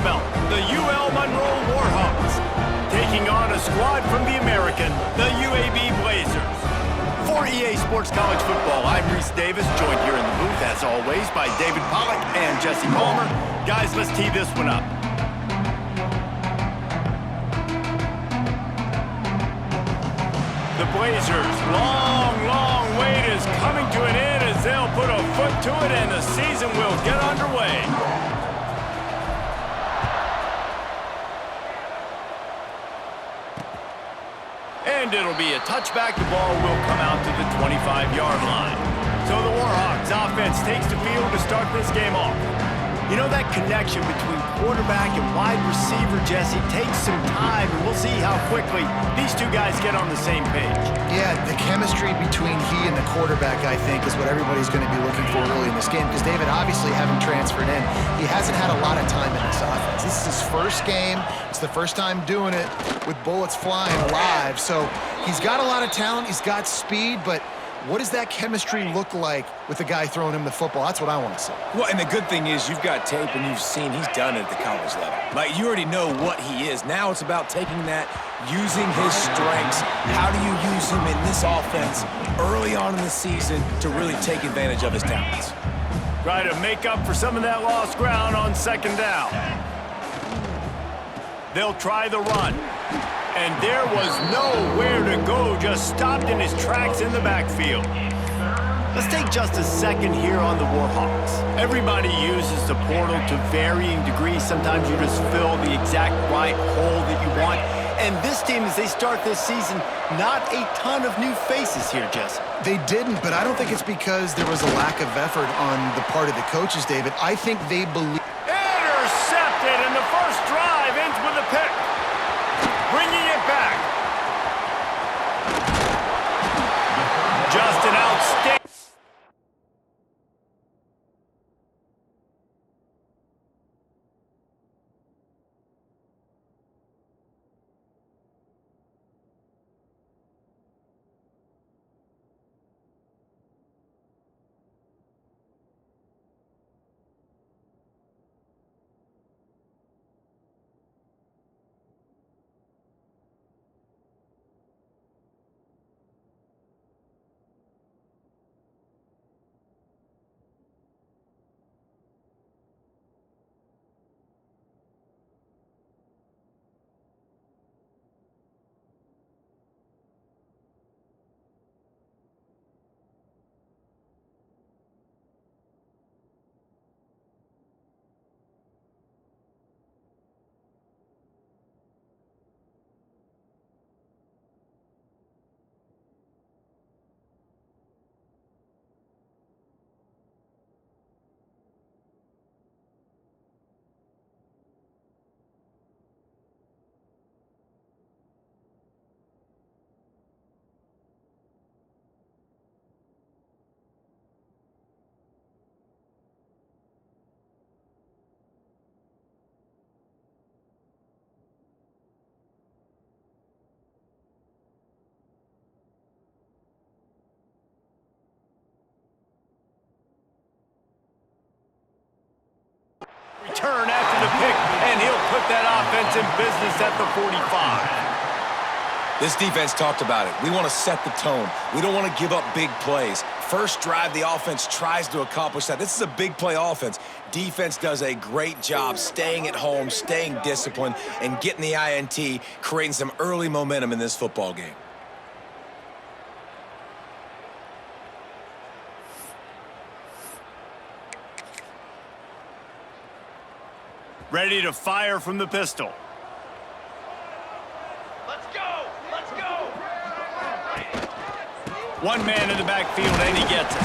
belt, the Monroe Warhawks, taking on a squad from the American, the UAB Blazers. For EA Sports College Football, I'm Reese Davis, joined here in the booth, as always, by David Pollack and Jesse Palmer. Guys, let's tee this one up. The Blazers' long wait is coming to an end as they'll put a foot to it and the season will get underway. And it'll be a touchback. The ball will come out to the 25-yard line. So the Warhawks offense takes the field to start this game off. You know, that connection between quarterback and wide receiver, Jesse, takes some time, and we'll see how quickly these two guys get on the same page. Yeah, the chemistry between he and the quarterback, I think, is what everybody's going to be looking for early in this game, because David, obviously, having transferred in, he hasn't had a lot of time in this offense. This is his first game. It's the first time doing it with bullets flying live, so he's got a lot of talent. He's got speed, but what does that chemistry look like with the guy throwing him the football? That's what I want to see. Well, and the good thing is you've got tape and you've seen he's done it at the college level. Like, you already know what he is. Now it's about taking that, using his strengths. How do you use him in this offense early on in the season to really take advantage of his talents? Try to make up for some of that lost ground on second down. They'll try the run. And there was nowhere to go, just stopped in his tracks in the backfield. Let's take just a second here on the Warhawks. Everybody uses the portal to varying degrees. Sometimes you just fill the exact right hole that you want. And this team, as they start this season, not a ton of new faces here, Jesse. They didn't, but I don't think it's because there was a lack of effort on the part of the coaches, David. I think they believe... Intercepted, and the first drive ends with a pick. Bringing it back. Just an outstanding. Return after the pick, and he'll put that offense in business at the 45. This defense talked about it. We want to set the tone. We don't want to give up big plays. First drive, the offense tries to accomplish that. This is a big play offense. Defense does a great job staying at home, staying disciplined, and getting the INT, creating some early momentum in this football game. Ready to fire from the pistol. Let's go! Let's go! One man in the backfield, and he gets it.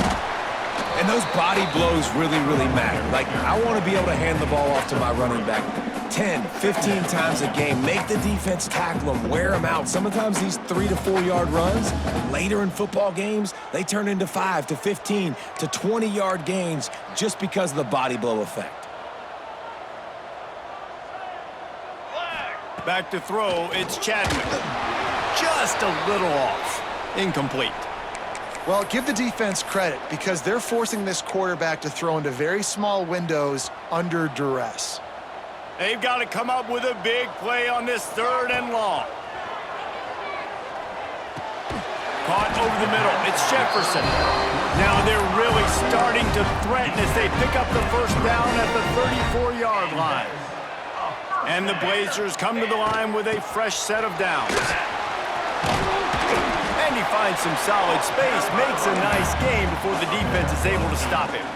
And those body blows really matter. Like, I want to be able to hand the ball off to my running back 10, 15 times a game. Make the defense tackle them, wear them out. Sometimes these 3 to 4 yard runs, later in football games, they turn into 5 to 15 to 20 yard gains just because of the body blow effect. Back to throw, it's Chadwick. Just a little off. Incomplete. Well, give the defense credit because they're forcing this quarterback to throw into very small windows under duress. They've got to come up with a big play on this 3rd and long. Caught over the middle. It's Jefferson. Now they're really starting to threaten as they pick up the first down at the 34-yard line. And the Blazers come to the line with a fresh set of downs. And he finds some solid space, makes a nice gain before the defense is able to stop him.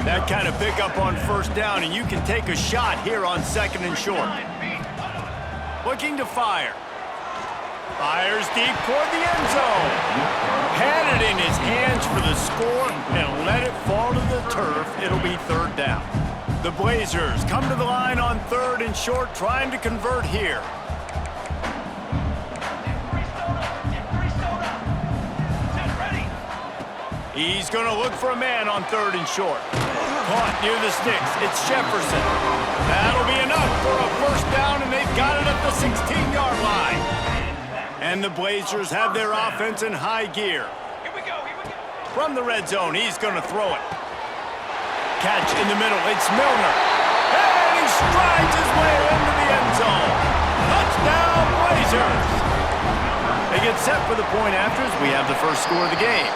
That kind of pickup on first down, and you can take a shot here on 2nd and short. Looking to fire. Fires deep toward the end zone. Had it in his hands for the score and let it fall to the turf. It'll be 3rd down. The Blazers come to the line on 3rd and short, trying to convert here. He's going to look for a man on 3rd and short. Caught near the sticks. It's Jefferson. That'll be enough for a first down, and they've got it at the 16-yard line. And the Blazers have their offense in high gear. Here we go. From the red zone, he's going to throw it. Catch in the middle. It's Milner. And he strides his way into the end zone. Touchdown, Blazers. They get set for the point after as we have the first score of the game.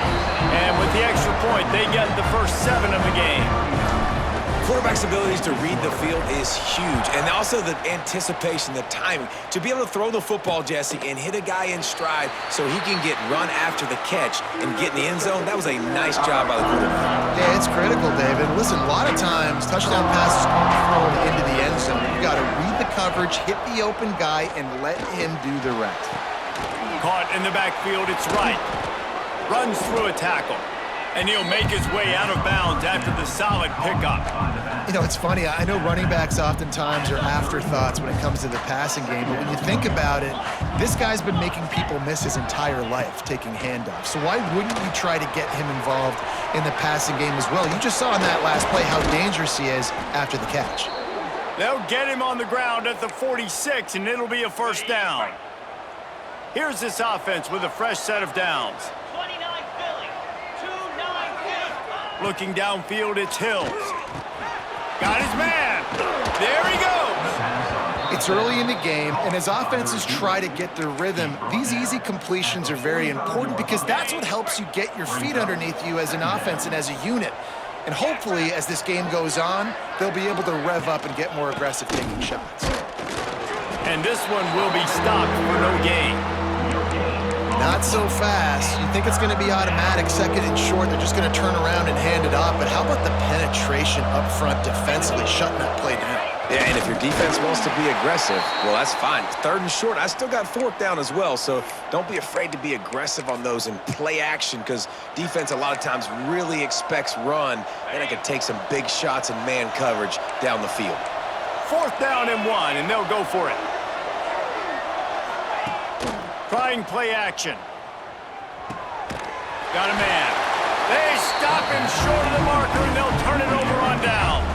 And with the extra point, they get the first 7 of the game. Quarterback's abilities to read the field is huge, and also the anticipation, the timing. To be able to throw the football, Jesse, and hit a guy in stride so he can get run after the catch and get in the end zone, that was a nice job by the quarterback. Yeah, it's critical, David. Listen, a lot of times, touchdown passes aren't thrown into the end zone. You've got to read the coverage, hit the open guy, and let him do the rest. Caught in the backfield, it's Wright. Runs through a tackle. And he'll make his way out of bounds after the solid pickup. You know, it's funny. I know running backs oftentimes are afterthoughts when it comes to the passing game, but when you think about it, this guy's been making people miss his entire life taking handoffs. So why wouldn't you try to get him involved in the passing game as well? You just saw in that last play how dangerous he is after the catch. They'll get him on the ground at the 46, and it'll be a first down. Here's this offense with a fresh set of downs. 29 Philly. 2-9 Philly. Looking downfield, it's Hills. Got his man. There he goes. It's early in the game, and as offenses try to get their rhythm, these easy completions are very important because that's what helps you get your feet underneath you as an offense and as a unit. And hopefully, as this game goes on, they'll be able to rev up and get more aggressive taking shots. And this one will be stopped for no gain. Not so fast. You think it's going to be automatic, 2nd and short. They're just going to turn around and hand it off. But how about the penetration up front defensively, shutting that play down? Yeah, and if your defense wants to be aggressive, well, that's fine. 3rd and short, I still got 4th down as well, so don't be afraid to be aggressive on those and play action because defense a lot of times really expects run, and it can take some big shots and man coverage down the field. 4th down and 1, and they'll go for it. Trying play action. Got a man. They stop him short of the marker, and they'll turn it over on downs.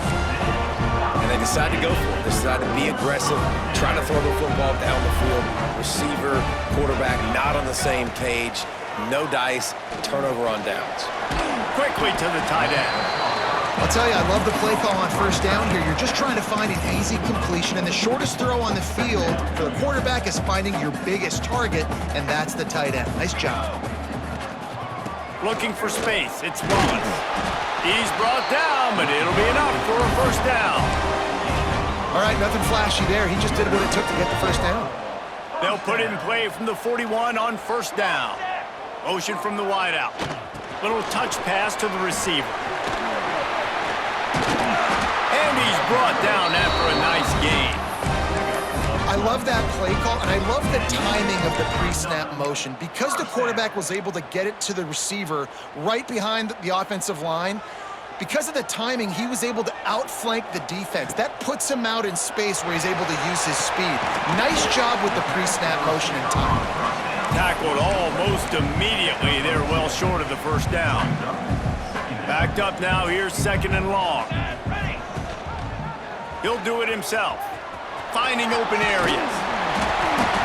And they decide to go for it. They decide to be aggressive, try to throw the football down the field. Receiver, quarterback, not on the same page. No dice, turnover on downs. Quickly to the tight end. I'll tell you, I love the play call on first down here. You're just trying to find an easy completion, and the shortest throw on the field for the quarterback is finding your biggest target, and that's the tight end. Nice job. Looking for space, it's Wallace. He's brought down, but it'll be enough for a first down. All right, nothing flashy there. He just did what it took to get the first down. They'll put it in play from the 41 on first down. Motion from the wideout. Little touch pass to the receiver. And he's brought down after a nice gain. I love that play call, and I love the timing of the pre-snap motion. Because the quarterback was able to get it to the receiver right behind the offensive line, because of the timing, he was able to outflank the defense. That puts him out in space where he's able to use his speed. Nice job with the pre-snap motion and timing. Tackled almost immediately. They're well short of the first down. Backed up now, here's 2nd and long. He'll do it himself. Finding open areas.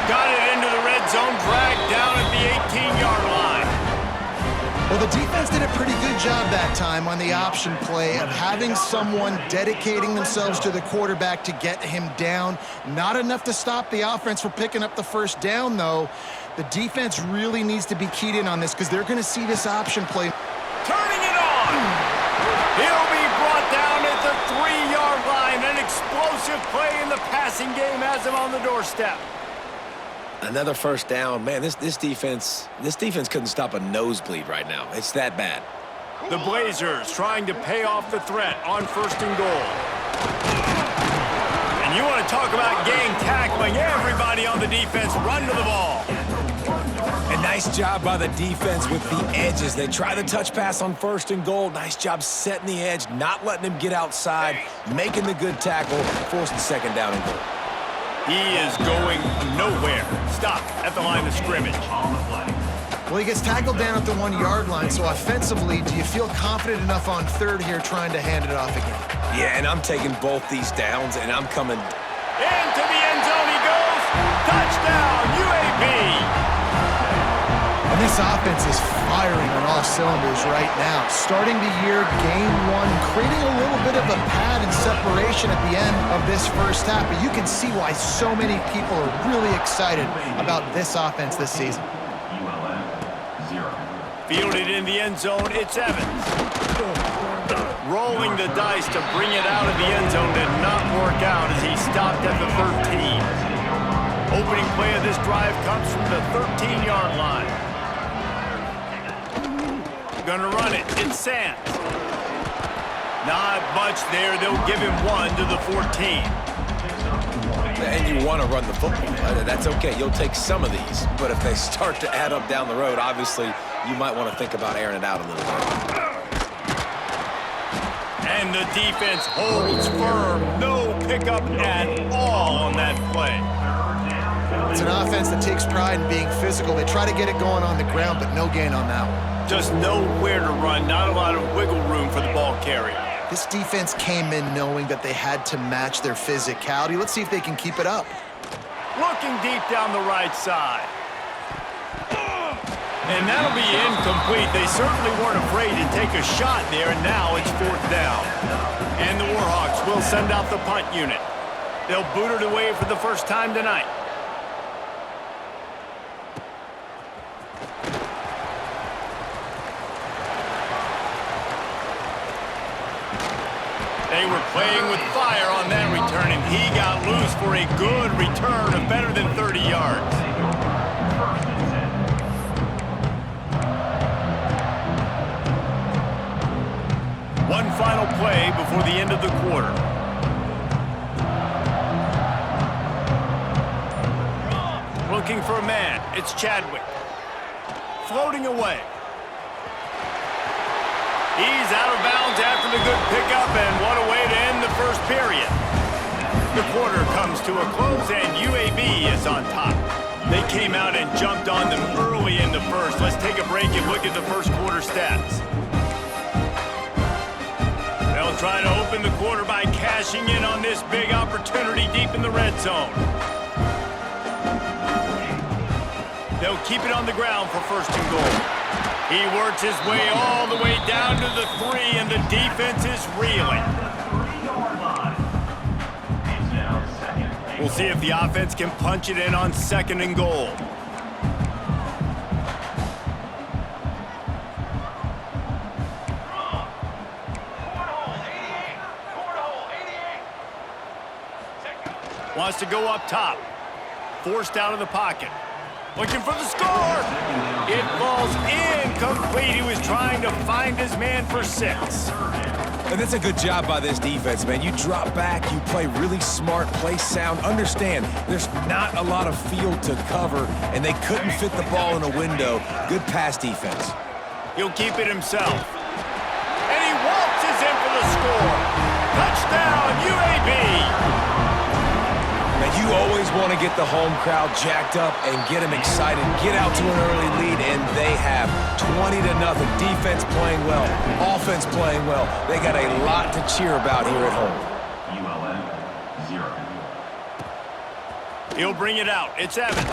Got it into the red zone, dragged down at the 18-yard line. Well, the defense did a pretty good job that time on the option play of having someone dedicating themselves to the quarterback to get him down. Not enough to stop the offense from picking up the first down, though. The defense really needs to be keyed in on this because they're going to see this option play. Turning it on. He'll be brought down at the 3-yard line. An explosive play in the passing game has him on the doorstep. Another first down. Man, this defense couldn't stop a nosebleed right now. It's that bad. The Blazers trying to pay off the threat on 1st and goal. And you want to talk about gang tackling. Everybody on the defense run to the ball. A nice job by the defense with the edges. They try the touch pass on 1st and goal. Nice job setting the edge, not letting him get outside, making the good tackle, forcing 2nd down and goal. He is going nowhere. Stop at the line of scrimmage. Well, he gets tackled down at the 1-yard line, so offensively, do you feel confident enough on 3rd here trying to hand it off again? Yeah, and I'm taking both these downs, and I'm coming. Into the end zone he goes. Touchdown, UAB. And this offense is firing on all cylinders right now. Starting the year, game 1, creating a little bit of a pad and separation at the end of this first half. But you can see why so many people are really excited about this offense this season. ULM 0. Fielded in the end zone, it's Evans. Rolling the dice to bring it out of the end zone did not work out as he stopped at the 13. Opening play of this drive comes from the 13-yard line. Gonna run it. It's Sands. Not much there. They'll give him 1 to the 14. And you want to run the football. That's okay. You'll take some of these. But if they start to add up down the road, obviously, you might want to think about airing it out a little bit. And the defense holds firm. No pickup at all on that play. It's an offense that takes pride in being physical. They try to get it going on the ground, but no gain on that one. Just nowhere to run. Not a lot of wiggle room for the ball carrier. This defense came in knowing that they had to match their physicality. Let's see if they can keep it up. Looking deep down the right side. And that'll be incomplete. They certainly weren't afraid to take a shot there, and now it's 4th down. And the Warhawks will send out the punt unit. They'll boot it away for the first time tonight. They were playing with fire on that return, and he got loose for a good return of better than 30 yards. One final play before the end of the quarter. Looking for a man. It's Chadwick. Floating away. He's out of bounds after the good pickup, and what a way to end the first period. The quarter comes to a close, and UAB is on top. They came out and jumped on them early in the first. Let's take a break and look at the first quarter stats. They'll try to open the quarter by cashing in on this big opportunity deep in the red zone. They'll keep it on the ground for 1st and goal. He works his way all the way down to the 3, and the defense is reeling. We'll see if the offense can punch it in on 2nd and goal. Wants to go up top. Forced out of the pocket. Looking for the score. It falls incomplete. He was trying to find his man for 6. And that's a good job by this defense, man. You drop back, you play really smart, play sound. Understand, there's not a lot of field to cover, and they couldn't fit the ball in a window. Good pass defense. He'll keep it himself. And he waltzes in for the score. Touchdown, UAB. You always want to get the home crowd jacked up and get them excited, get out to an early lead, and they have 20-0. Defense playing well, offense playing well. They got a lot to cheer about here at home. ULM 0. He'll bring it out. It's Evans.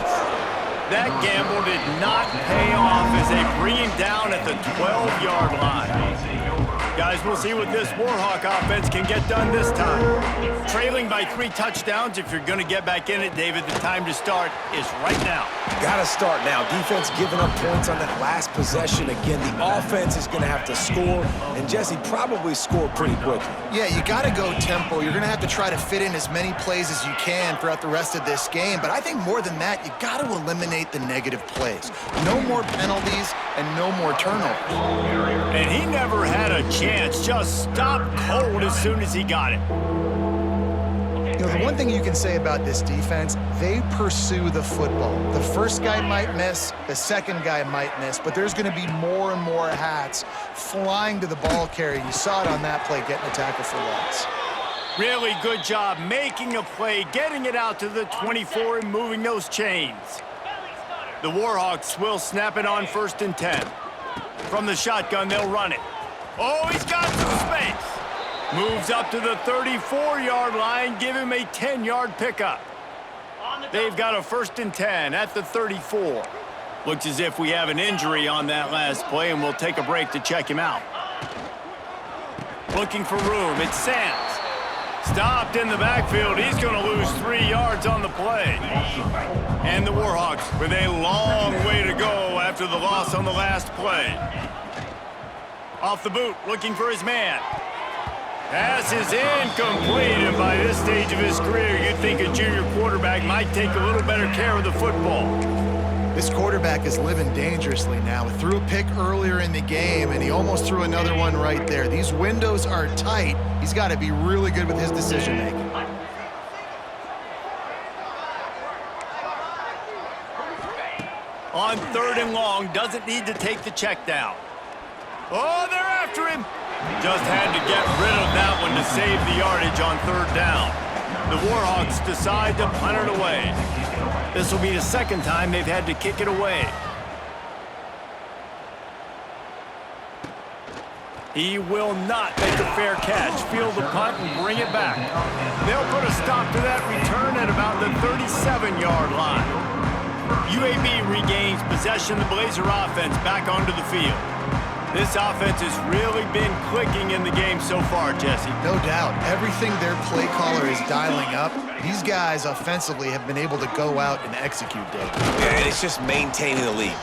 That gamble did not pay off as they bring him down at the 12-yard line. Guys, we'll see what this Warhawk offense can get done this time. Trailing by 3 touchdowns, if you're going to get back in it, David, the time to start is right now. Got to start now. Defense giving up points on that last possession. Again, the offense is going to have to score, and Jesse probably scored pretty quickly. Yeah, you got to go tempo. You're going to have to try to fit in as many plays as you can throughout the rest of this game. But I think more than that, you got to eliminate the negative plays. No more penalties and no more turnovers. And he never had a chance. Just stopped cold as soon as he got it. You know, the one thing you can say about this defense, they pursue the football. The first guy might miss, the second guy might miss, but there's going to be more and more hats flying to the ball carrier. You saw it on that play, getting a tackle for loss. Really good job making a play, getting it out to the 24 and moving those chains. The Warhawks will snap it on 1st and 10. From the shotgun, they'll run it. Oh, he's got some space. Moves up to the 34-yard line, give him a 10-yard pickup. They've got a 1st and 10 at the 34. Looks as if we have an injury on that last play, and we'll take a break to check him out. Looking for room, it's Sands. Stopped in the backfield, he's going to lose 3 yards on the play. And the Warhawks with a long way to go after the loss on the last play. Off the boot, looking for his man. Pass is incomplete, and by this stage of his career, you'd think a junior quarterback might take a little better care of the football. This quarterback is living dangerously now. He threw a pick earlier in the game, and he almost threw another one right there. These windows are tight. He's got to be really good with his decision-making. On 3rd and long, doesn't need to take the check down. Oh, they're after him. Just had to get rid of that one to save the yardage on 3rd down. The Warhawks decide to punt it away. This will be the 2nd time they've had to kick it away. He will not make a fair catch. Field the punt and bring it back. They'll put a stop to that return at about the 37-yard line. UAB regains possession of the Blazer offense back onto the field. This offense has really been clicking in the game so far, Jesse. No doubt. Everything their play caller is dialing up, these guys offensively have been able to go out and execute, Dave. Yeah, and it's just maintaining the lead.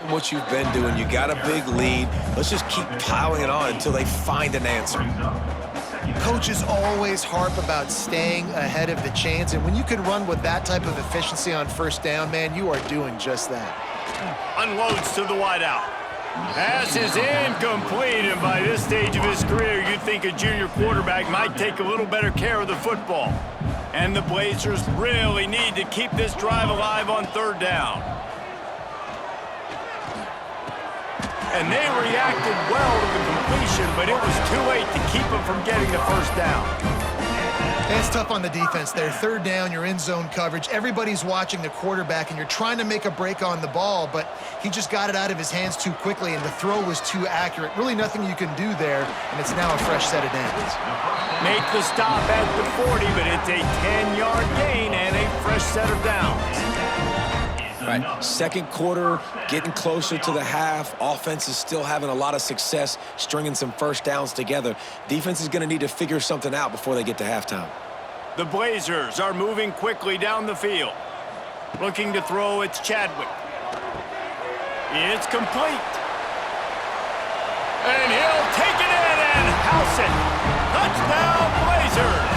What you've been doing, you got a big lead. Let's just keep piling it on until they find an answer. Coaches always harp about staying ahead of the chains, and when you can run with that type of efficiency on 1st down, man, you are doing just that. Unloads to the wideout. Pass is incomplete, and by this stage of his career, you'd think a junior quarterback might take a little better care of the football. And the Blazers really need to keep this drive alive on 3rd down. And they reacted well to the completion, but it was too late to keep them from getting the 1st down. And it's tough on the defense there. 3rd down, you're in zone coverage. Everybody's watching the quarterback, and you're trying to make a break on the ball, but he just got it out of his hands too quickly, and the throw was too accurate. Really nothing you can do there, and it's now a fresh set of downs. Make the stop at the 40, but it's a 10-yard gain and a fresh set of downs. Right, 2nd quarter, getting closer to the half. Offense is still having a lot of success stringing some 1st downs together. Defense is going to need to figure something out before they get to halftime. The Blazers are moving quickly down the field. Looking to throw, it's Chadwick. It's complete. And he'll take it in and house it. Touchdown, Blazers!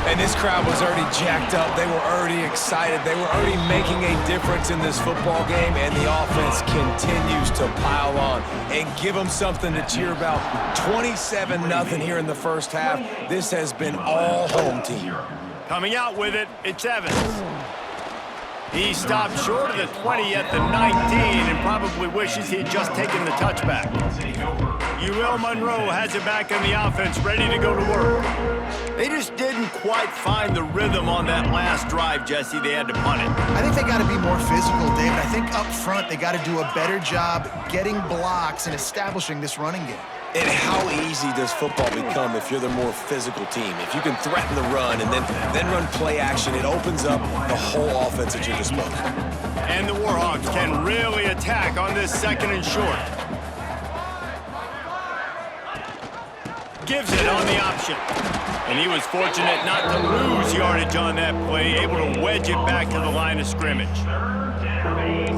And this crowd was already jacked up. They were already excited. They were already making a difference in this football game, and the offense continues to pile on and give them something to cheer about. 27-0 here in the 1st half. This has been all home team. Coming out with it, it's Evans. He stopped short of the 20 at the 19 and probably wishes he'd just taken the touchback. UL Monroe has it back on the offense, ready to go to work. They just didn't quite find the rhythm on that last drive, Jesse. They had to punt it. I think they got to be more physical, David. I think up front they got to do a better job getting blocks and establishing this running game. And how easy does football become if you're the more physical team? If you can threaten the run and then run play action, it opens up the whole offense at your disposal. And the Warhawks can really attack on this 2nd and short. Gives it on the option. And he was fortunate not to lose yardage on that play, able to wedge it back to the line of scrimmage.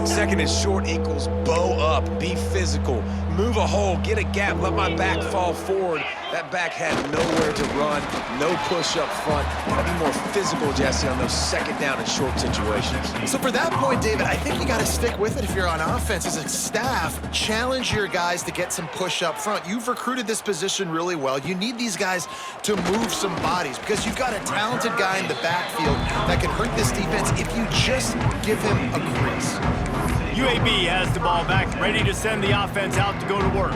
2nd and short equals bow up, be physical, move a hole, get a gap, let my back fall forward. That back had nowhere to run, no push up front. Gotta be more physical, Jesse, on those 2nd down and short situations. So for that point, David, I think you got to stick with it if you're on offense. As a staff, challenge your guys to get some push up front. You've recruited this position really well. You need these guys to move some bodies because you've got a talented guy in the backfield that can hurt this defense if you just give him a crease. UAB has the ball back, ready to send the offense out to go to work.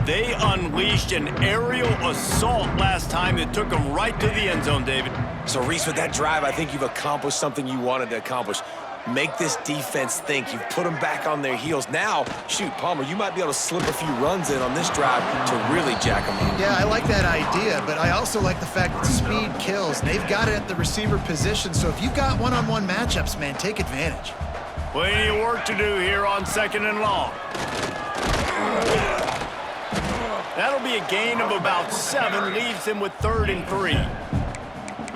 They unleashed an aerial assault last time that took them right to the end zone, David. So, Reese, with that drive, I think you've accomplished something you wanted to accomplish. Make this defense think. You've put them back on their heels. Now, shoot, Palmer, you might be able to slip a few runs in on this drive to really jack them up. Yeah, I like that idea, but I also like the fact that speed kills. They've got it at the receiver position, so if you've got one-on-one matchups, man, take advantage. Plenty of work to do here on 2nd and long. That'll be a gain of about 7, leaves them with 3rd and 3.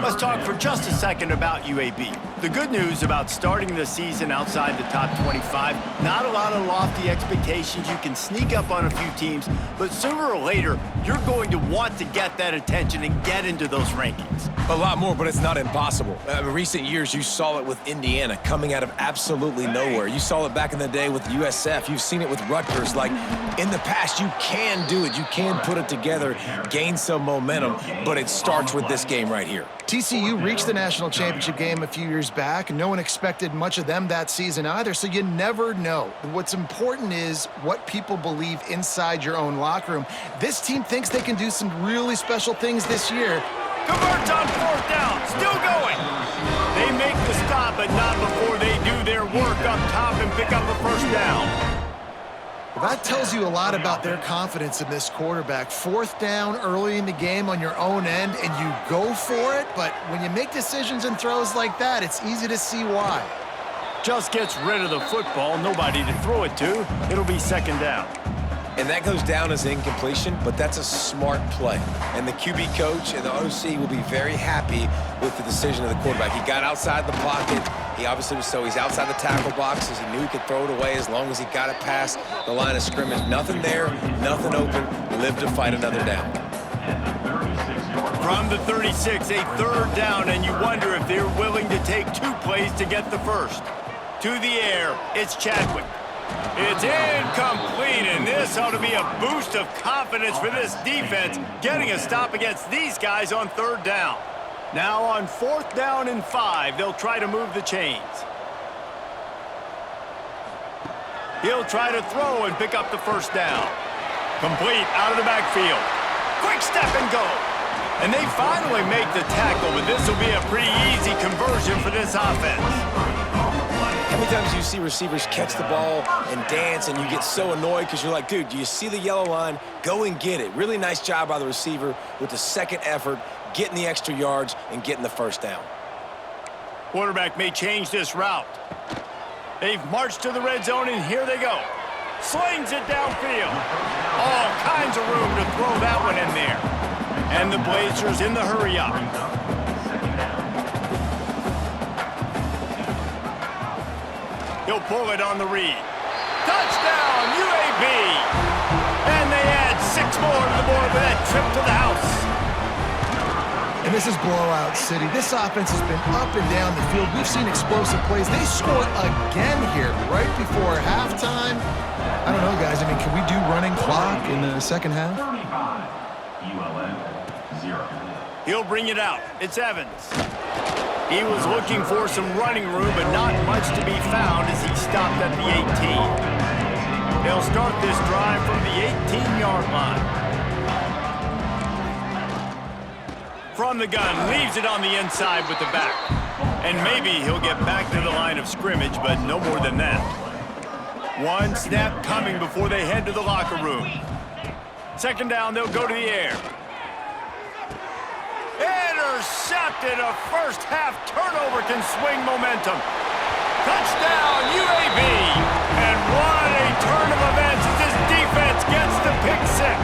Let's talk for just a second about UAB. The good news about starting the season outside the top 25, not a lot of lofty expectations. You can sneak up on a few teams, but sooner or later, you're going to want to get that attention and get into those rankings. A lot more, but it's not impossible. In recent years, you saw it with Indiana coming out of absolutely nowhere. You saw it back in the day with USF. You've seen it with Rutgers. Like, in the past, you can do it. You can put it together, gain some momentum, but it starts with this game right here. TCU reached the national championship game a few years back, and no one expected much of them that season either, so you never know. What's important is what people believe inside your own locker room. This team thinks they can do some really special things this year. Converts on 4th down, still going. They make the stop, but not before they do their work up top and pick up a 1st down. Well, that tells you a lot about their confidence in this quarterback. 4th down early in the game on your own end, and you go for it, but when you make decisions and throws like that, it's easy to see why. Just gets rid of the football, nobody to throw it to. It'll be 2nd down. And that goes down as incompletion, but that's a smart play. And the QB coach and the OC will be very happy with the decision of the quarterback. He got outside the pocket. He obviously he's outside the tackle boxes. He knew he could throw it away as long as he got it past the line of scrimmage. Nothing there, nothing open. Live to fight another down. From the 36, a 3rd down, and you wonder if they're willing to take 2 plays to get the 1st. To the air, it's Chadwick. It's incomplete, and this ought to be a boost of confidence for this defense, getting a stop against these guys on 3rd down. Now on 4th down and 5, they'll try to move the chains. He'll try to throw and pick up the 1st down. Complete out of the backfield. Quick step and go. And they finally make the tackle, but this will be a pretty easy conversion for this offense. How many times do you see receivers catch the ball and dance and you get so annoyed because you're like, dude, do you see the yellow line? Go and get it. Really nice job by the receiver with the 2nd effort, getting the extra yards and getting the 1st down. Quarterback may change this route. They've marched to the red zone, and here they go. Slings it downfield. All kinds of room to throw that one in there. And the Blazers in the hurry up. He'll pull it on the read. Touchdown, UAB! And they add 6 more to the board with that trip to the house. And this is blowout city. This offense has been up and down the field. We've seen explosive plays. They score again here right before halftime. I don't know, guys. I mean, can we do running clock in the 2nd half? 35, ULM, 0. He'll bring it out. It's Evans. He was looking for some running room, but not much to be found as he stopped at the 18. They'll start this drive from the 8 15-yard line. From the gun, leaves it on the inside with the back. And maybe he'll get back to the line of scrimmage, but no more than that. One snap coming before they head to the locker room. Second down, they'll go to the air. Intercepted. A first-half turnover can swing momentum. Touchdown, UAB. And what a turn of events as this defense gets the pick six.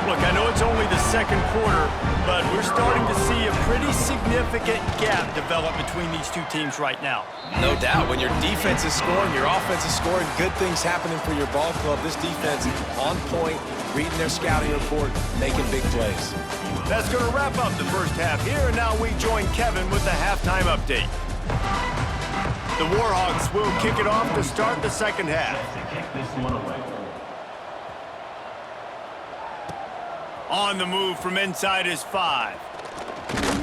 Look, I know it's only the second quarter, but we're starting to see a pretty significant gap develop between these two teams right now. No doubt. When your defense is scoring, your offense is scoring, good things happening for your ball club. This defense on point, reading their scouting report, making big plays. That's going to wrap up the first half here, and now we join Kevin with the halftime update. The Warhawks will kick it off to start the second half. To kick this one away. On the move from inside his 5.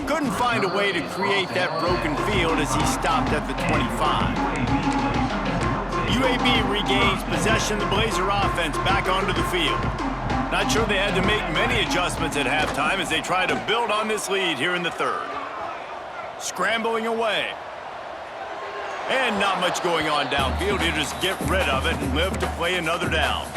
Couldn't find a way to create that broken field as he stopped at the 25. UAB regains possession. The Blazer offense back onto the field. Not sure they had to make many adjustments at halftime as they try to build on this lead here in the third. Scrambling away. And not much going on downfield. He'll just get rid of it and live to play another down.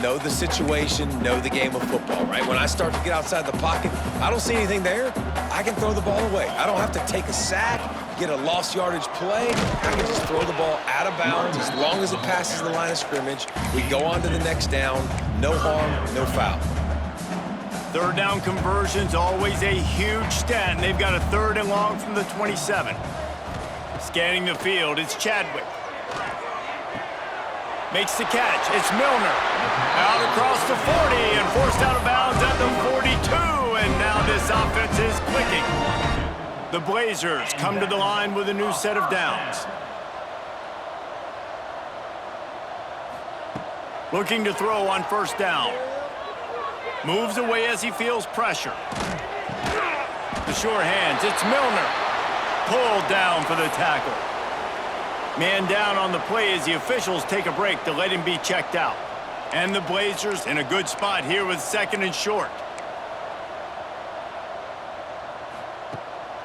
Know the situation, know the game of football, right? When I start to get outside the pocket, I don't see anything there, I can throw the ball away. I don't have to take a sack, get a lost yardage play. I can just throw the ball out of bounds as long as it passes the line of scrimmage. We go on to the next down. No harm, no foul. Third down conversion's always a huge stat, and they've got a 3rd and long from the 27. Scanning the field, it's Chadwick. Makes the catch, it's Milner. Out across the 40 and forced out of bounds at the 42, and now this offense is clicking. The Blazers come to the line with a new set of downs. Looking to throw on first down. Moves away as he feels pressure. The sure hands, it's Milner. Pulled down for the tackle. Man down on the play as the officials take a break to let him be checked out. And the Blazers in a good spot here with 2nd and short.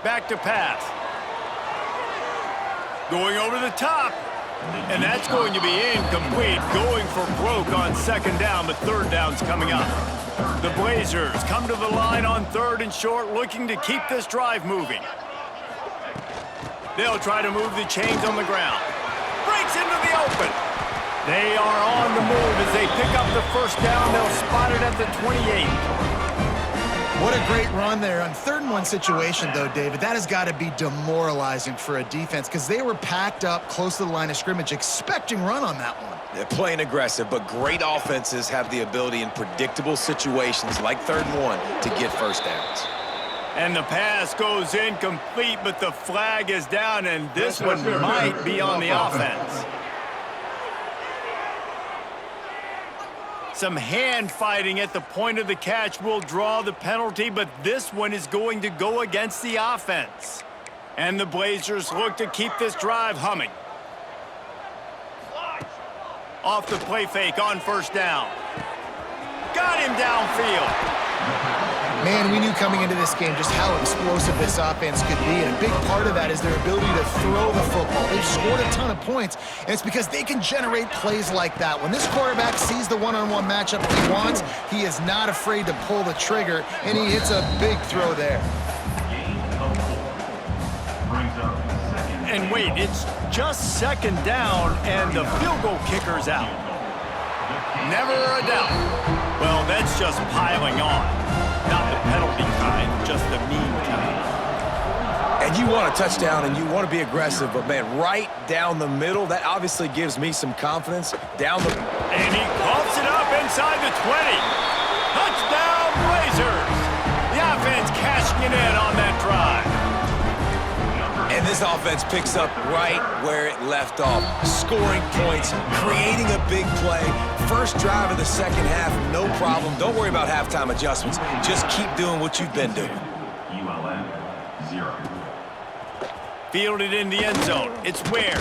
Back to pass. Going over the top. And that's going to be incomplete. Going for broke on 2nd down, but 3rd down's coming up. The Blazers come to the line on 3rd and short, looking to keep this drive moving. They'll try to move the chains on the ground. Breaks into the open. They are on the move as they pick up the first down. They'll spot it at the 28. What a great run there. On 3rd and 1 situation, though, David, that has got to be demoralizing for a defense because they were packed up close to the line of scrimmage, expecting run on that one. They're playing aggressive, but great offenses have the ability in predictable situations like 3rd and 1 to get first downs. And the pass goes incomplete, but the flag is down, and this one might be on the offense. Some hand fighting at the point of the catch will draw the penalty, but this one is going to go against the offense. And the Blazers look to keep this drive humming. Off the play fake on first down. Got him downfield. Man, we knew coming into this game just how explosive this offense could be, and a big part of that is their ability to throw the football. They've scored a ton of points, and it's because they can generate plays like that. When this quarterback sees the one-on-one matchup he wants, he is not afraid to pull the trigger, and he hits a big throw there. And wait, it's just 2nd down, and the field goal kicker's out. Never a doubt. Well, that's just piling on. Not the penalty kind, just the mean kind. And you want a touchdown and you want to be aggressive, but man, right down the middle, that obviously gives me some confidence. And he pumps it up inside the 20. Touchdown, Blazers! The offense cashing it in on that drive. And this offense picks up right where it left off. Scoring points, creating a big play. First drive of the second half, no problem. Don't worry about halftime adjustments. Just keep doing what you've been doing. ULM 0. Fielded in the end zone. It's Ware.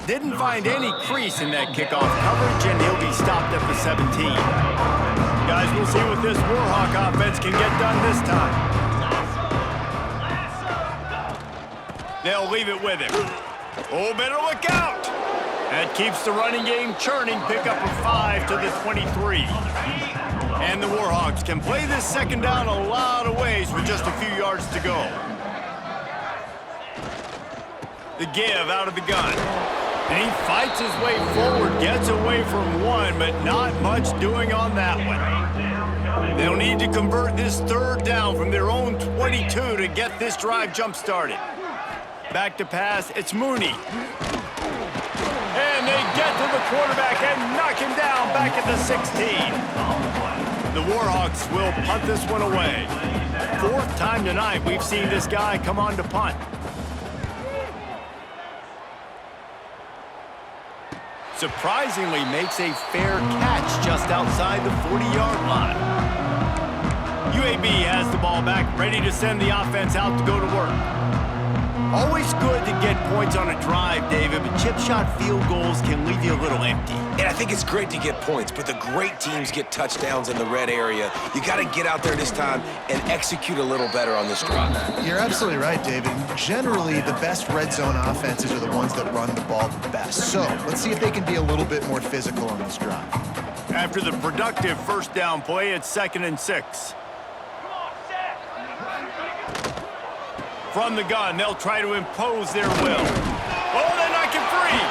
Didn't find any crease in that kickoff coverage, and he'll be stopped at the 17. Guys, we'll see what this Warhawk offense can get done this time. They'll leave it with him. Oh, better look out! That keeps the running game churning. Pick up a 5 to the 23. And the Warhawks can play this second down a lot of ways with just a few yards to go. The give out of the gun. And he fights his way forward, gets away from one, but not much doing on that one. They'll need to convert this third down from their own 22 to get this drive jump-started. Back to pass, it's Mooney. And they get to the quarterback and knock him down back at the 16. The Warhawks will punt this one away. Fourth time tonight we've seen this guy come on to punt. Surprisingly makes a fair catch just outside the 40-yard line. UAB has the ball back, ready to send the offense out to go to work. Always good to get points on a drive, David, but chip shot field goals can leave you a little empty. And I think it's great to get points, but the great teams get touchdowns in the red area. You got to get out there this time and execute a little better on this drive. You're absolutely right, David. Generally, the best red zone offenses are the ones that run the ball the best. So let's see if they can be a little bit more physical on this drive. After the productive first down play, it's 2nd and 6. From the gun, they'll try to impose their will. Oh, they knock it free.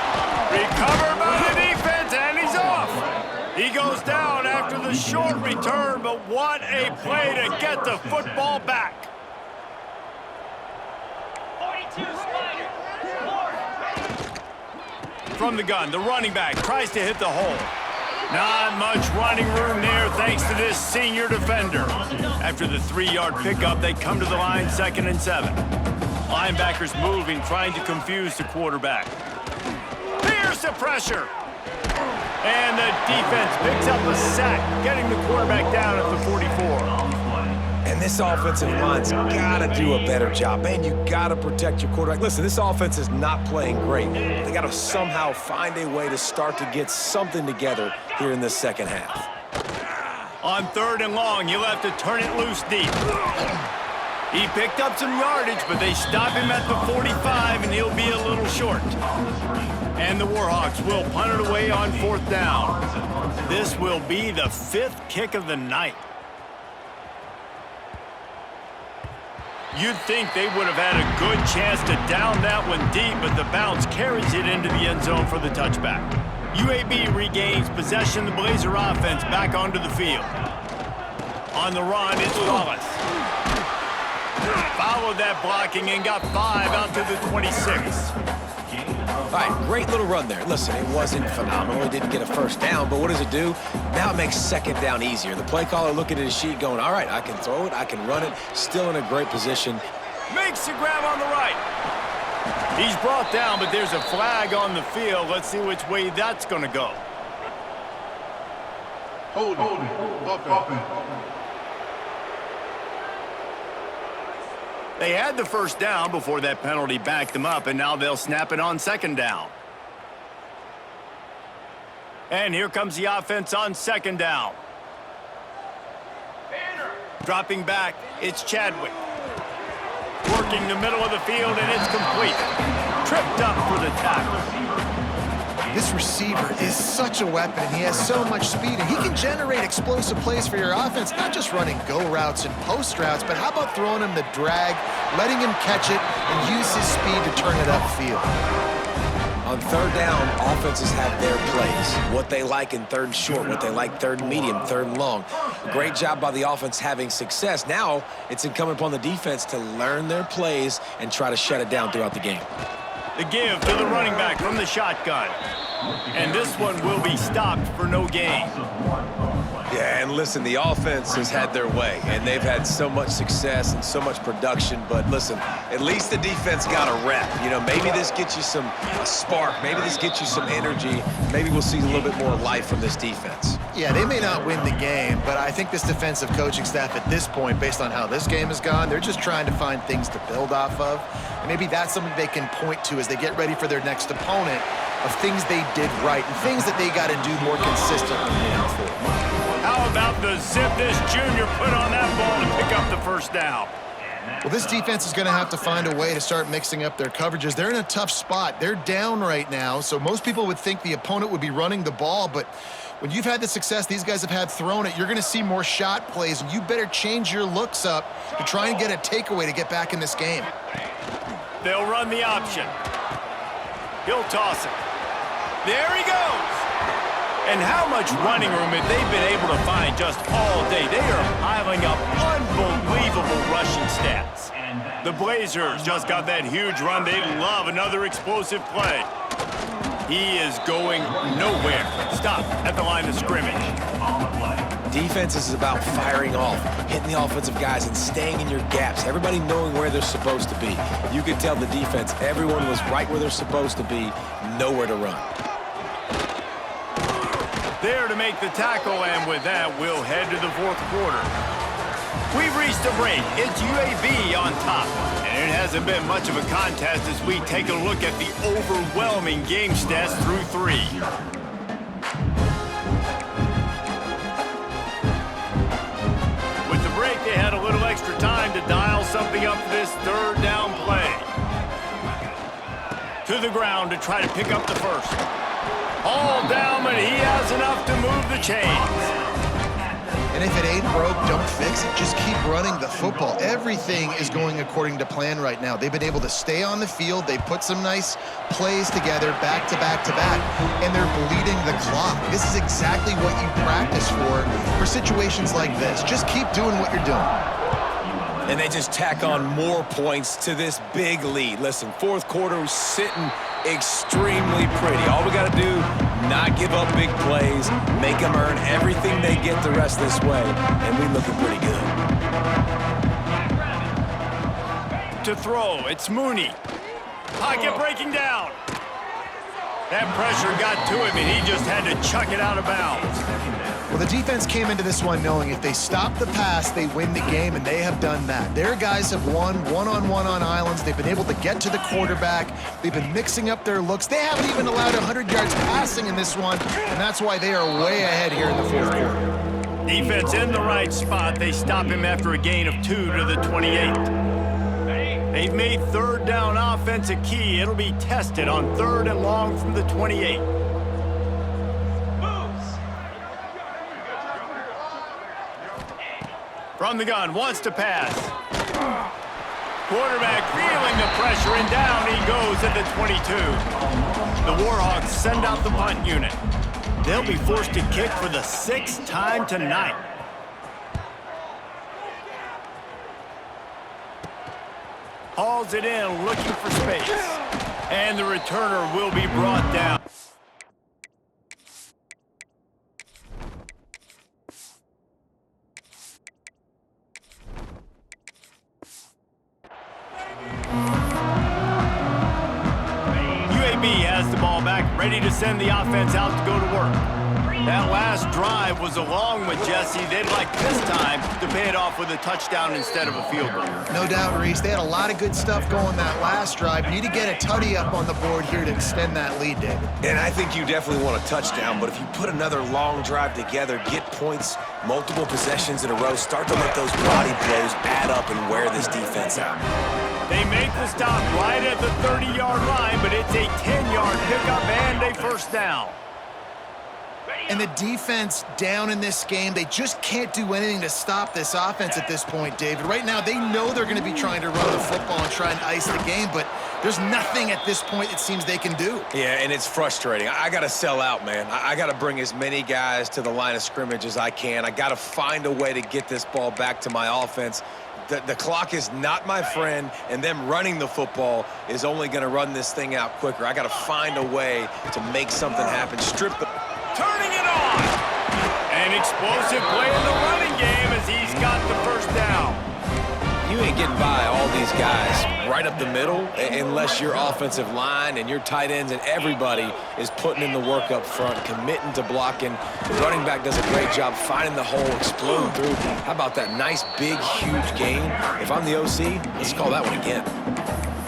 Recovered by the defense, and he's off. He goes down after the short return, but what a play to get the football back. 42 Spider. From the gun, the running back tries to hit the hole. Not much running room there thanks to this senior defender. After the 3-yard pickup, they come to the line 2nd and 7. Linebackers moving, trying to confuse the quarterback. Here's the pressure. And the defense picks up a sack, getting the quarterback down at the 44. And this offensive line's got to do a better job. Man, you got to protect your quarterback. Listen, this offense is not playing great. They got to somehow find a way to start to get something together here in this second half. On 3rd and long, he'll have to turn it loose deep. He picked up some yardage, but they stop him at the 45, and he'll be a little short. And the Warhawks will punt it away on 4th down. This will be the 5th kick of the night. You'd think they would have had a good chance to down that one deep, but the bounce carries it into the end zone for the touchback. UAB regains possession. The Blazer offense back onto the field. On the run, it's Wallace. Followed that blocking and got 5 out to the 26. All right, great little run there. Listen, it wasn't phenomenal. It didn't get a first down, but what does it do? Now it makes 2nd down easier. The play caller looking at his sheet going, all right, I can throw it, I can run it, still in a great position. Makes the grab on the right. He's brought down, but there's a flag on the field. Let's see which way that's going to go. Hold it. They had the first down before that penalty backed them up, and now they'll snap it on 2nd down. And here comes the offense on 2nd down. Dropping back, it's Chadwick. Working the middle of the field, and it's complete. Tripped up for the tackle. This receiver is such a weapon. He has so much speed, and he can generate explosive plays for your offense, not just running go routes and post routes, but how about throwing him the drag, letting him catch it, and use his speed to turn it upfield. On 3rd down, offenses have their plays. What they like in 3rd and short, what they like 3rd and medium, 3rd and long. Great job by the offense having success. Now it's incumbent upon the defense to learn their plays and try to shut it down throughout the game. The give to the running back from the shotgun. And this one will be stopped for no gain. Yeah, and listen, the offense has had their way, and they've had so much success and so much production. But listen, at least the defense got a rep. You know, maybe this gets you a spark. Maybe this gets you some energy. Maybe we'll see a little bit more life from this defense. Yeah, they may not win the game, but I think this defensive coaching staff at this point, based on how this game has gone, they're just trying to find things to build off of. And maybe that's something they can point to as they get ready for their next opponent of things they did right and things that they got to do more consistently moving forward. How about the zip this junior put on that ball to pick up the first down? Well, this defense is going to have to find a way to start mixing up their coverages. They're in a tough spot. They're down right now, so most people would think the opponent would be running the ball, but when you've had the success these guys have had throwing it, you're going to see more shot plays, and you better change your looks up to try and get a takeaway to get back in this game. They'll run the option. He'll toss it. There he goes. And how much running room have they been able to find just all day? They are piling up unbelievable rushing stats. The Blazers just got that huge run. They love another explosive play. He is going nowhere. Stop at the line of scrimmage. Defense is about firing off, hitting the offensive guys, and staying in your gaps. Everybody knowing where they're supposed to be. You could tell the defense, everyone was right where they're supposed to be, nowhere to run. There to make the tackle, and with that, we'll head to the fourth quarter. We've reached a break. It's UAB on top, and it hasn't been much of a contest as we take a look at the overwhelming game stats through 3. With the break, they had a little extra time to dial something up for this third down play. To the ground to try to pick up the first. All down, and he has enough to move the chains. And if it ain't broke, don't fix it. Just keep running the football. Everything is going according to plan right now. They've been able to stay on the field. They put some nice plays together back to back to back, and they're bleeding the clock. This is exactly what you practice for situations like this. Just keep doing what you're doing. And they just tack on more points to this big lead. Listen, fourth quarter was sitting extremely pretty. All we got to do, not give up big plays, make them earn everything they get the rest this way, and we looking pretty good. To throw, it's Mooney. Pocket breaking down. That pressure got to him, and he just had to chuck it out of bounds. Well, the defense came into this one knowing if they stop the pass, they win the game, and they have done that. Their guys have won one-on-one on islands. They've been able to get to the quarterback. They've been mixing up their looks. They haven't even allowed 100 yards passing in this one, and that's why they are way ahead here in the fourth quarter. Defense in the right spot. They stop him after a gain of 2 to the 28. They've made third down offense a key. It'll be tested on 3rd and long from the 28. From the gun, wants to pass. Quarterback feeling the pressure, and down he goes at the 22. The Warhawks send out the punt unit. They'll be forced to kick for the 6th time tonight. Hauls it in, looking for space. And the returner will be brought down. UAB has the ball back, ready to send the offense out to go to work. That last drive was a long one, Jesse. They'd like this time to pay it off with a touchdown instead of a field goal. No doubt, Reese. They had a lot of good stuff going that last drive. Need to get a tutty up on the board here to extend that lead, David. And I think you definitely want a touchdown, but if you put another long drive together, get points, multiple possessions in a row, start to let those body blows add up and wear this defense out. They make the stop right at the 30-yard line, but it's a 10-yard pickup and a first down. And the defense down in this game, they just can't do anything to stop this offense at this point, David. Right now, they know they're going to be trying to run the football and try and ice the game, but there's nothing at this point it seems they can do. Yeah, and it's frustrating. I got to sell out, man. I got to bring as many guys to the line of scrimmage as I can. I got to find a way to get this ball back to my offense. The clock is not my friend, and them running the football is only going to run this thing out quicker. I got to find a way to make something happen. Strip the... Turning it on. An explosive play in the running game as he's got the first down. You ain't getting by all these guys right up the middle unless your offensive line and your tight ends and everybody is putting in the work up front, committing to blocking. The running back does a great job finding the hole, exploding through. How about that nice, big, huge gain? If I'm the OC, let's call that one again.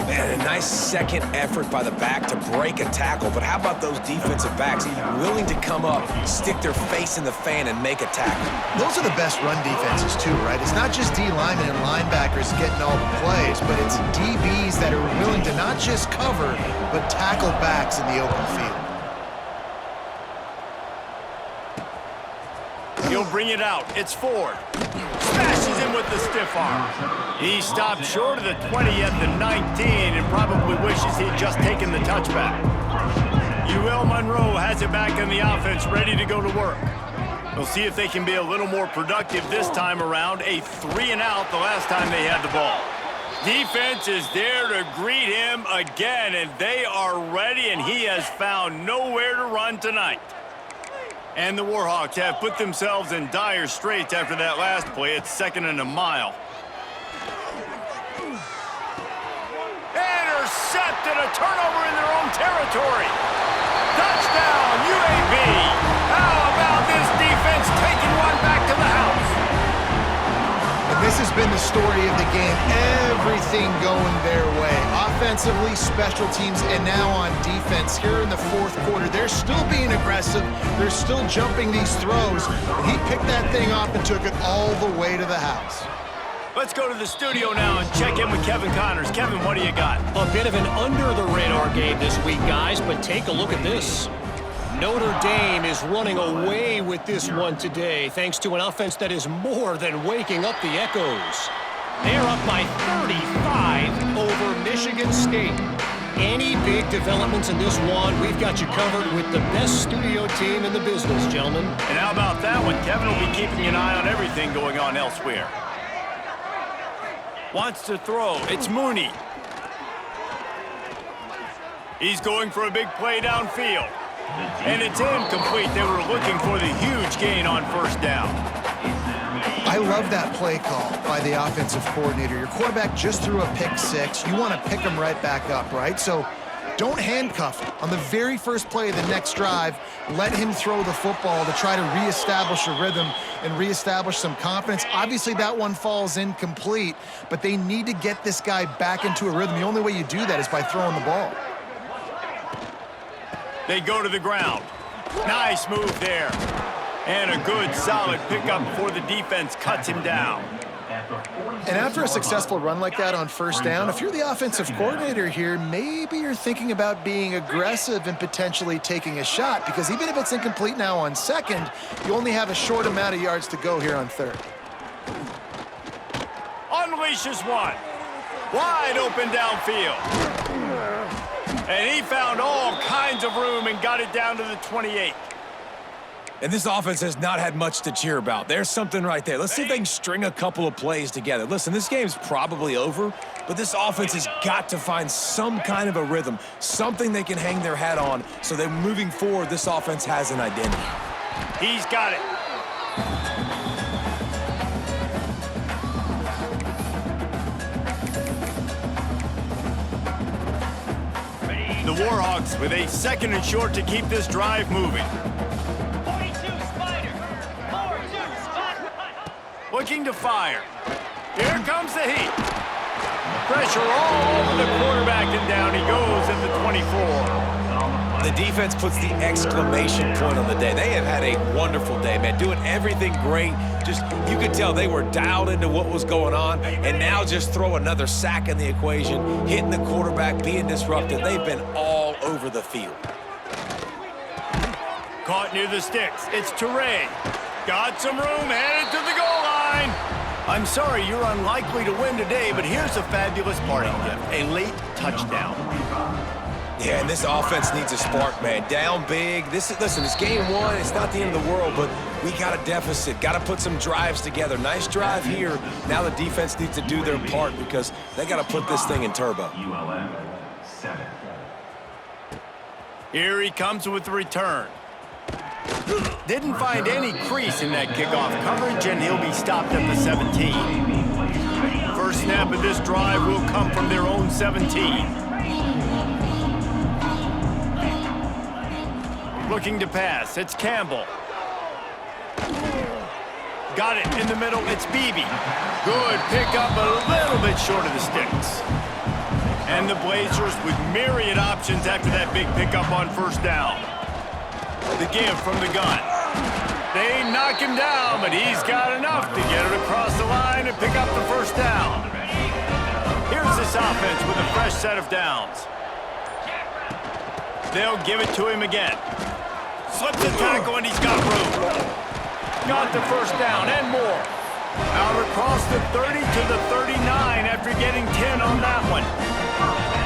Man, a nice second effort by the back to break a tackle, but how about those defensive backs willing to come up, stick their face in the fan, and make a tackle? Those are the best run defenses too, right? It's not just D linemen and linebackers getting all the plays, but it's DBs that are willing to not just cover, but tackle backs in the open field. He'll bring it out. It's Ford. Smashes him with the stiff arm. He stopped short of the 20 at the 19 and probably wishes he'd just taken the touchback. UL Monroe has it back in the offense, ready to go to work. We'll see if they can be a little more productive this time around. A 3-and-out the last time they had the ball. Defense is there to greet him again, and they are ready, and he has found nowhere to run tonight. And the Warhawks have put themselves in dire straits after that last play. It's 2nd and a mile. Intercepted, a turnover in their own territory. Touchdown, UAB. How about this defense taking one back to the house? And this has been the story of the game. Everything going their way. Offensively, special teams, and now on defense here in the fourth quarter. They're still being aggressive. They're still jumping these throws. And he picked that thing off and took it all the way to the house. Let's go to the studio now and check in with Kevin Connors. Kevin, what do you got? A bit of an under-the-radar game this week, guys, but take a look at this. Notre Dame is running away with this one today, thanks to an offense that is more than waking up the echoes. They're up by 35 over Michigan State. Any big developments in this one, we've got you covered with the best studio team in the business, gentlemen. And how about that one? Kevin will be keeping an eye on everything going on elsewhere. Wants to throw. It's Mooney. He's going for a big play downfield. And it's incomplete. They were looking for the huge gain on first down. I love that play call by the offensive coordinator. Your quarterback just threw a pick six. You want to pick him right back up, right? So don't handcuff him. On the very first play of the next drive, let him throw the football to try to reestablish a rhythm and reestablish some confidence. Obviously, that one falls incomplete, but they need to get this guy back into a rhythm. The only way you do that is by throwing the ball. They go to the ground. Nice move there. And a good, solid pickup before the defense cuts him down. And after a successful run like that on first down, if you're the offensive coordinator here, maybe you're thinking about being aggressive and potentially taking a shot, because even if it's incomplete now on second, you only have a short amount of yards to go here on third. Unleashes one. Wide open downfield. And he found all kinds of room and got it down to the 28. And this offense has not had much to cheer about. There's something right there. Let's see if they can string a couple of plays together. Listen, this game's probably over, but this offense has got to find some kind of a rhythm, something they can hang their hat on, so that moving forward, this offense has an identity. He's got it. The Warhawks with a 2nd and short to keep this drive moving. 42 Spider. 4-2 Spider. Looking to fire. Here comes the heat. Pressure all over the quarterback, and down he goes at the 24. The defense puts the exclamation point on the day. They have had a wonderful day, man, doing everything great. Just, you could tell they were dialed into what was going on, and now just throw another sack in the equation, hitting the quarterback, being disruptive. They've been all over the field. Caught near the sticks. It's Teray. Got some room, headed to the goal line. I'm sorry, you're unlikely to win today, but here's a fabulous parting gift, a late touchdown. Yeah, and this offense needs a spark, man. Down big. Listen, it's game one. It's not the end of the world, but we got a deficit. Got to put some drives together. Nice drive here. Now the defense needs to do their part because they got to put this thing in turbo. ULM 7. Here he comes with the return. Didn't find any crease in that kickoff coverage, and he'll be stopped at the 17. First snap of this drive will come from their own 17. Looking to pass, it's Campbell. Got it in the middle, it's Beebe. Good pickup, a little bit short of the sticks. And the Blazers with myriad options after that big pickup on first down. The give from the gun. They knock him down, but he's got enough to get it across the line and pick up the first down. Here's this offense with a fresh set of downs. They'll give it to him again. Slips the tackle, and he's got room. Got the first down and more. Out across the 30 to the 39 after getting 10 on that one.